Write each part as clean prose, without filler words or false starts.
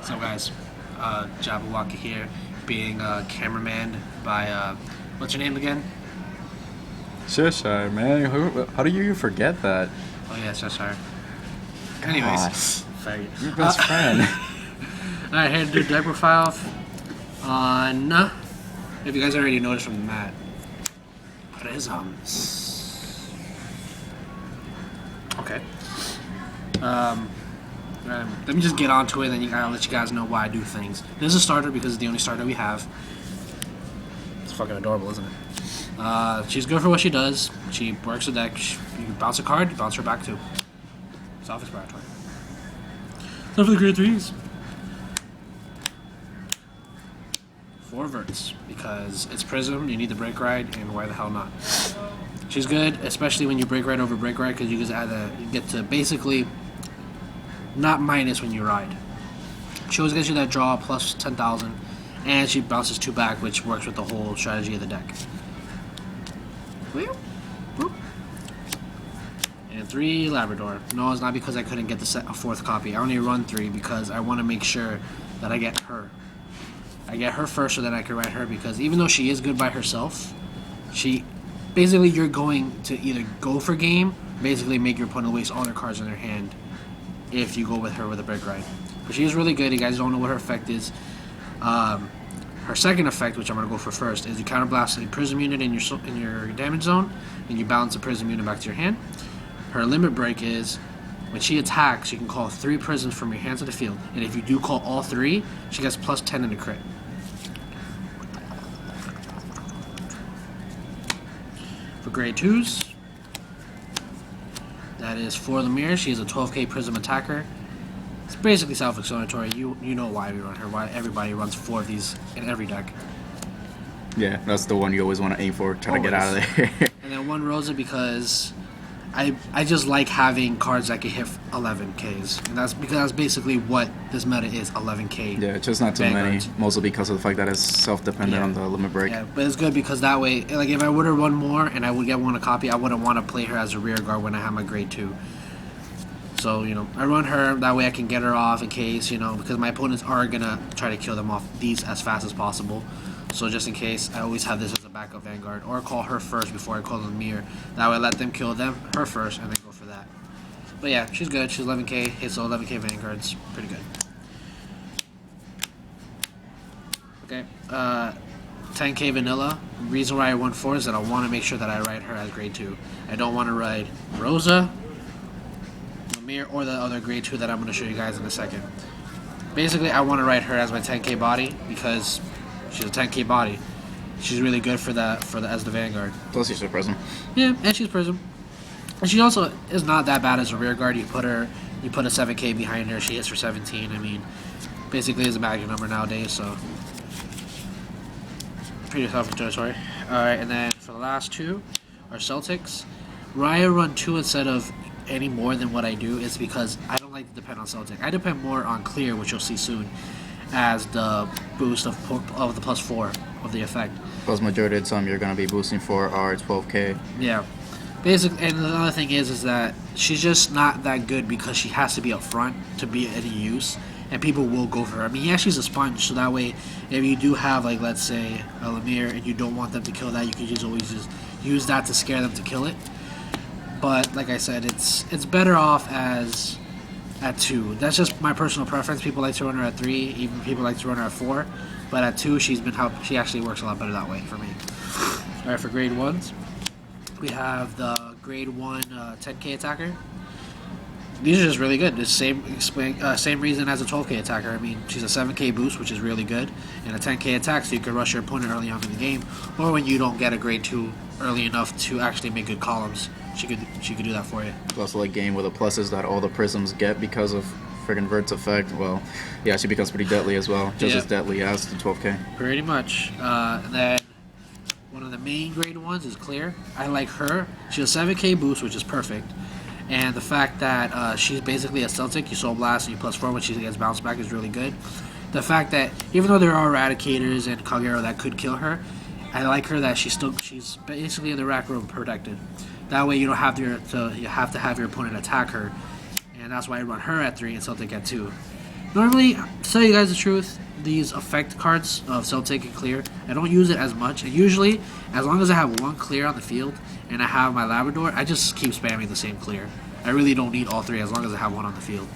What's up, guys? Jabberwocky here, being cameraman by, what's your name again? Cheshire, man. How do you forget that? Oh, yeah, Cheshire. Anyways, faggot. Your best friend. Alright, here to do deck profile on, if you guys already noticed from the mat, but it is, okay. Let me just get on to it, and then I'll let you guys know why I do things. This is a starter because it's the only starter we have. It's fucking adorable, isn't it? She's good for what she does. She works the deck. You bounce a card, you bounce her back too. Self-explanatory. So for the grade 3s. 4 verts, because it's Prism, you need the break ride, and why the hell not? She's good, especially when you break ride over break ride, because you get to basically not minus when you ride. She always gets you that draw plus 10,000, and she bounces 2 back, which works with the whole strategy of the deck. And 3 Labrador. No, it's not because I couldn't get a 4th copy. I only run 3 because I want to make sure that I get her. I get her first so that I can ride her, because even though she is good by herself, basically you're going to either go for game, basically make your opponent waste all their cards in their hand if you go with her with a break ride. But she is really good. You guys don't know what her effect is. Her second effect, which I'm going to go for first, is you counterblast a Prism unit in your damage zone, and you balance a Prism unit back to your hand. Her limit break is, when she attacks, you can call 3 Prisms from your hand to the field, and if you do call all 3, she gets plus 10 in the crit. For grade 2s, that is for Lemire. She is a 12k Prism attacker. It's basically self-explanatory. You know why we run her. Why everybody runs 4 of these in every deck. Yeah, that's the one you always want to aim for. Try to get out of there. And then 1 Rosa because I just like having cards that can hit 11Ks, and that's because that's basically what this meta is, 11K. Yeah, just not too many. Mostly because of the fact that it's self-dependent on the limit break. Yeah, but it's good because that way, like if I would have run more and I would get 1 a copy, I wouldn't want to play her as a rear guard when I have my grade 2. So, I run her, that way I can get her off in case, because my opponents are going to try to kill them off these as fast as possible. So just in case, I always have this as a backup Vanguard, or call her first before I call the mirror. That way I let them kill her first, and then go for that. But yeah, she's good. She's 11k, hits all 11k Vanguards. Pretty good. Okay, 10k Vanilla. Reason why I won 4 is that I want to make sure that I ride her as grade 2. I don't want to ride Rosa, Lemire, or the other grade 2 that I'm going to show you guys in a second. Basically, I want to ride her as my 10k body because she's a 10k body. She's really good for that as the Vanguard. Plus she's a Prism. Yeah, and she's Prism. And she also is not that bad as a rear guard. You put a 7k behind her, she hits for 17. I mean, basically is a magic number nowadays, so pretty self-explanatory. Alright, and then for the last 2 are Celtics. Why I run 2 instead of any more than what I do is because I don't like to depend on Celtic. I depend more on Clear, which you'll see soon, as the boost of the plus 4 of the effect. Plus majority of the time you're going to be boosting for our 12k. Yeah. Basically, and the other thing is that she's just not that good because she has to be up front to be any use, and people will go for her. I mean, yeah, she's a sponge, so that way, if you do have, like, let's say, a Lemire, and you don't want them to kill that, you can just always just use that to scare them to kill it. But, like I said, it's better off as at 2. That's just my personal preference. People like to run her at 3, even people like to run her at 4. But at 2, she actually works a lot better that way for me. Alright, for grade 1s, we have the grade 1 10k attacker. These are just really good. The same reason as a 12k attacker. I mean, she's a 7k boost, which is really good, and a 10k attack, so you can rush your opponent early on in the game, or when you don't get a grade 2 early enough to actually make good columns, she could do that for you. It's also a game where the pluses that all the Prisms get because of friggin' Vert's effect. Well, yeah, she becomes pretty deadly as well, just as deadly as the 12k. Pretty much. And then one of the main grade 1s is Clear. I like her. She's a 7k boost, which is perfect. And the fact that she's basically a Celtic, you Soul Blast and you plus 4 when she gets bounced back is really good. The fact that even though there are Eradicators and Kagero that could kill her, I like her that she's basically in the rack room protected. That way you don't have to have your opponent attack her, and that's why I run her at 3 and Celtic at 2. Normally, to tell you guys the truth, these effect cards of Celtic and Clear, I don't use it as much. And usually, as long as I have one Clear on the field and I have my Labrador, I just keep spamming the same Clear. I really don't need all three as long as I have one on the field.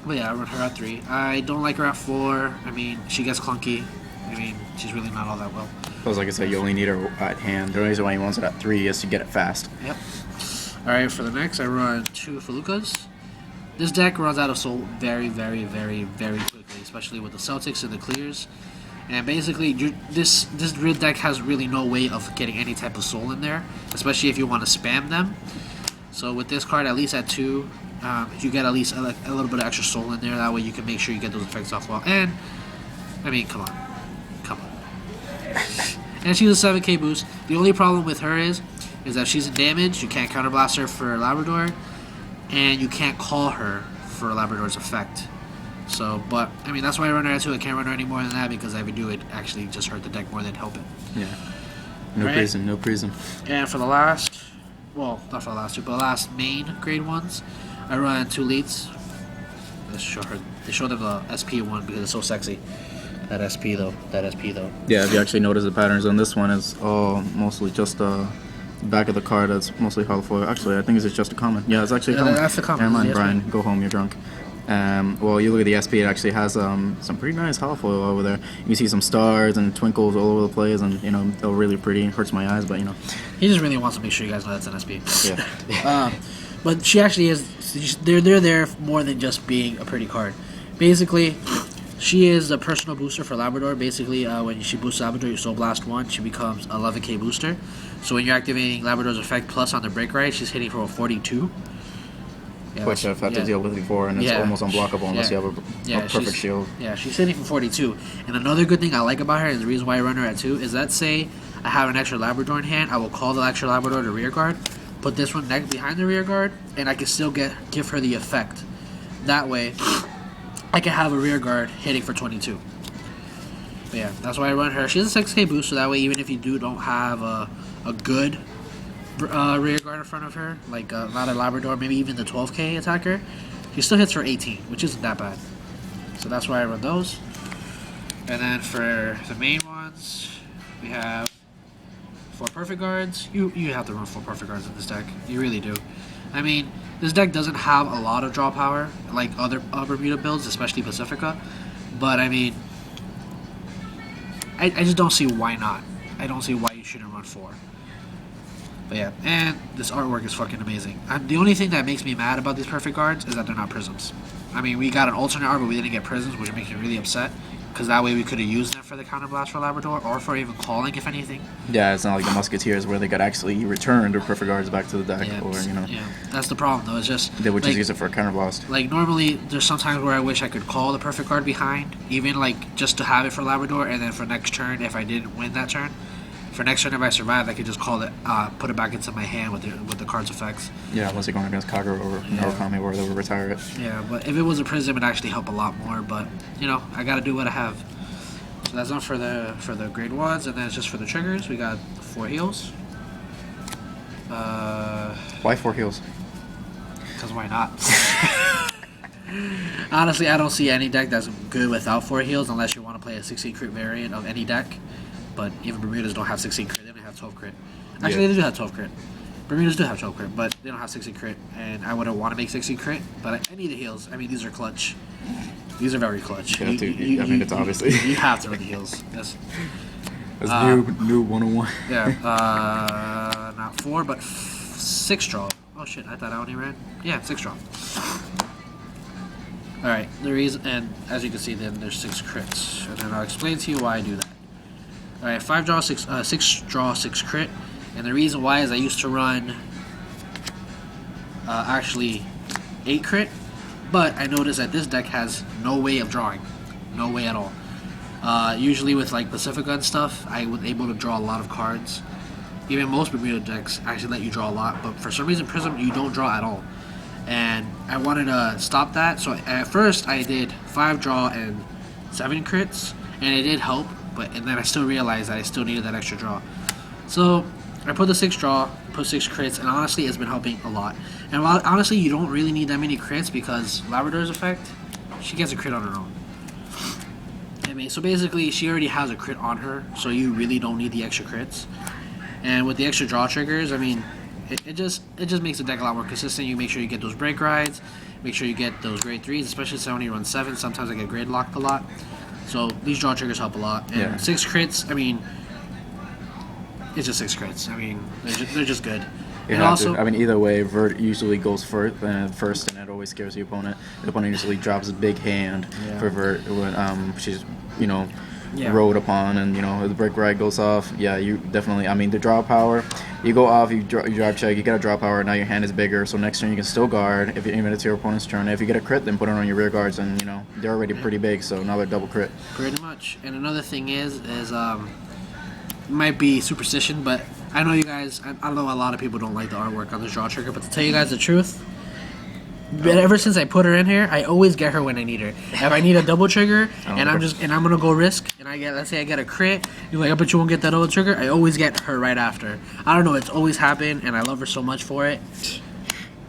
But yeah, I run her at 3. I don't like her at 4. I mean, she gets clunky. I mean, she's really not all that well. Because like I said, you only need her at hand. The reason why you want it at 3 is to get it fast. Yep. Alright, for the next, I run 2 Felucas. This deck runs out of soul very, very, very, very quickly, especially with the Celtics and the Clears. And basically, this grid deck has really no way of getting any type of soul in there, especially if you want to spam them. So with this card, at least at 2, you get at least a little bit of extra soul in there. That way you can make sure you get those effects off well. And, I mean, come on. And she's a 7k boost. The only problem with her is that she's in damage. You can't counterblast her for Labrador, and you can't call her for Labrador's effect. So, but, I mean, that's why I run her at 2. I can't run her any more than that because if I do, it actually just hurt the deck more than help it. Yeah. No right? Prism, no Prism. And for the last, well, not for the last 2, but the last main grade ones, I run 2 leads. Let's show her. They show them the SP one because it's so sexy. That SP though. Yeah, if you actually notice the patterns on this one, it's all mostly just back of the card that's mostly hollow foil. Actually, I think it's just a common. Yeah, it's actually a common. That's the common. Never mind, Yes, Brian. Go home, you're drunk. Well, you look at the SP, it actually has some pretty nice hollow foil over there. You can see some stars and twinkles all over the place, and, you know, they're really pretty. It hurts my eyes, but, you know. He just really wants to make sure you guys know that's an SP. Yeah. But she actually is. They're there more than just being a pretty card. Basically, she is a personal booster for Labrador. Basically, when she boosts Labrador, you Soul Blast 1, she becomes 11k booster. So when you're activating Labrador's effect plus on the break ride, she's hitting for a 42. Yeah, Which I've had to deal with before, and it's almost unblockable unless you have a perfect shield. Yeah, she's hitting for 42. And another good thing I like about her, and the reason why I run her at 2, is that say I have an extra Labrador in hand, I will call the extra Labrador to rear guard, put this one next behind the rear guard, and I can still give her the effect. That way, I can have a rear guard hitting for 22. But yeah, that's why I run her. She has a 6k boost, so that way even if you don't have a good rear guard in front of her, like not a Labrador, maybe even the 12k attacker, she still hits for 18, which isn't that bad. So that's why I run those. And then for the main ones, we have 4 perfect guards. You have to run 4 perfect guards in this deck. You really do. I mean, this deck doesn't have a lot of draw power like other Bermuda builds, especially Pacifica. But I mean, I just don't see why not. I don't see why you shouldn't run 4. But yeah, and this artwork is fucking amazing. The only thing that makes me mad about these perfect guards is that they're not prisms. I mean, we got an alternate art, but we didn't get prisms, which makes me really upset. Because that way we could have used them for the counterblast for Labrador, or for even calling, if anything. Yeah, it's not like the Musketeers where they could actually return their perfect guards back to the deck, Yeah, or, you know. Yeah, that's the problem, though. It's just They would just use it for a counterblast. like normally, there's sometimes where I wish I could call the perfect guard behind, even like just to have it for Labrador, and then for next turn, if I didn't win that turn, for next turn if I survive, I could just call it, put it back into my hand with the card's effects. Yeah, unless you're going against Kagura or Norokami where they would retire it. Yeah, but if it was a Prism, it'd actually help a lot more. But you know, I gotta do what I have. So that's not for the grade 1s, and then it's just for the triggers. We got 4 heals. Why 4 heals? Because why not? Honestly, I don't see any deck that's good without 4 heals unless you want to play a 16 crit variant of any deck. But even Bermudas don't have 16 crit, they only have 12 crit. Actually, they do have 12 crit. Bermudas do have 12 crit, but they don't have 16 crit. And I wouldn't want to make 16 crit, but I need the heals. I mean, these are clutch. These are very clutch. I mean, it's obviously. You have to run the heals. Yes. That's new 101. Yeah, not 4, but 6 draw. Oh shit, I thought I only ran. Yeah, 6 draw. Alright, the reason, and as you can see, then there's 6 crits. And then I'll explain to you why I do that. Alright, 5 draw, 6 draw, 6 crit. And the reason why is I used to run actually 8 crit, but I noticed that this deck has no way of drawing. No way at all. Usually with like Pacifica and stuff, I was able to draw a lot of cards. Even most Bermuda decks actually let you draw a lot, but for some reason Prism, you don't draw at all. And I wanted to stop that, so at first I did 5 draw and 7 crits, and it did help, and then I still realized that I still needed that extra draw. So I put the 6 draw, put 6 crits, and honestly it's been helping a lot. And while honestly you don't really need that many crits because Labrador's effect, she gets a crit on her own. I mean, so basically, she already has a crit on her, so you really don't need the extra crits. And with the extra draw triggers, I mean, it just makes the deck a lot more consistent. You make sure you get those break rides, make sure you get those grade 3s, especially since I only run 7. Sometimes I get grade locked a lot. So these draw triggers help a lot. And 6 crits, I mean, it's just 6 crits. I mean, they're just good. You and have also, to. I mean, either way, Vert usually goes first, and it always scares the opponent. The opponent usually drops a big hand for Vert when she's, you know, rode upon, and you know the break ride goes off. Yeah, you definitely. I mean, the draw power. You go off, you drive check, you get a draw power. Now your hand is bigger, so next turn you can still guard. If even it's your opponent's turn, if you get a crit, then put it on your rear guards, and you know they're already pretty big, so now they're double crit. Pretty much. And another thing is might be superstition, but I know you guys. I know a lot of people don't like the artwork on this draw trigger, but to tell you guys the truth, ever since I put her in here, I always get her when I need her. If I need a double trigger and I'm gonna go risk, and let's say I get a crit, you're like, I bet you won't get that double trigger. I always get her right after. I don't know, it's always happened, and I love her so much for it.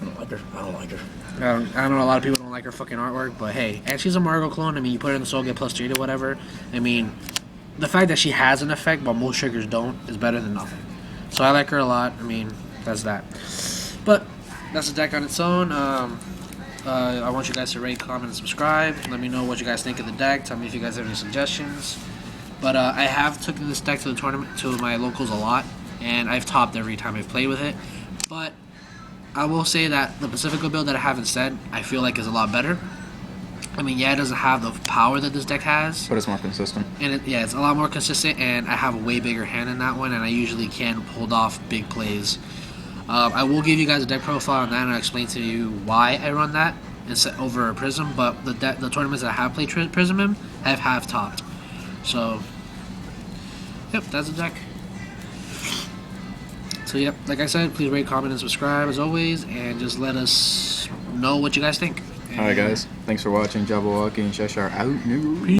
I don't like her. I know a lot of people don't like her fucking artwork, but hey, and she's a Margot clone. I mean, you put her in the soul, get +3 to whatever. I mean, the fact that she has an effect, but most triggers don't, is better than nothing. So I like her a lot. I mean, that's that. But that's the deck on its own. I want you guys to rate, comment, and subscribe. Let me know what you guys think of the deck. Tell me if you guys have any suggestions. But I have taken this deck to the tournament, to my locals a lot, and I've topped every time I've played with it. But I will say that the Pacifico build that I have instead, I feel like is a lot better. I mean, yeah, it doesn't have the power that this deck has, But it's more consistent. and it's a lot more consistent, and I have a way bigger hand in that one, and I usually can hold off big plays. I will give you guys a deck profile on that, and I'll explain to you why I run that instead over a Prism, but the tournaments that I have played Prism in have half-topped. So, yep, that's the deck. So, yep, like I said, please rate, comment, and subscribe as always, and just let us know what you guys think. All right, guys. Thanks for watching. Jabberwocky and Cheshire out.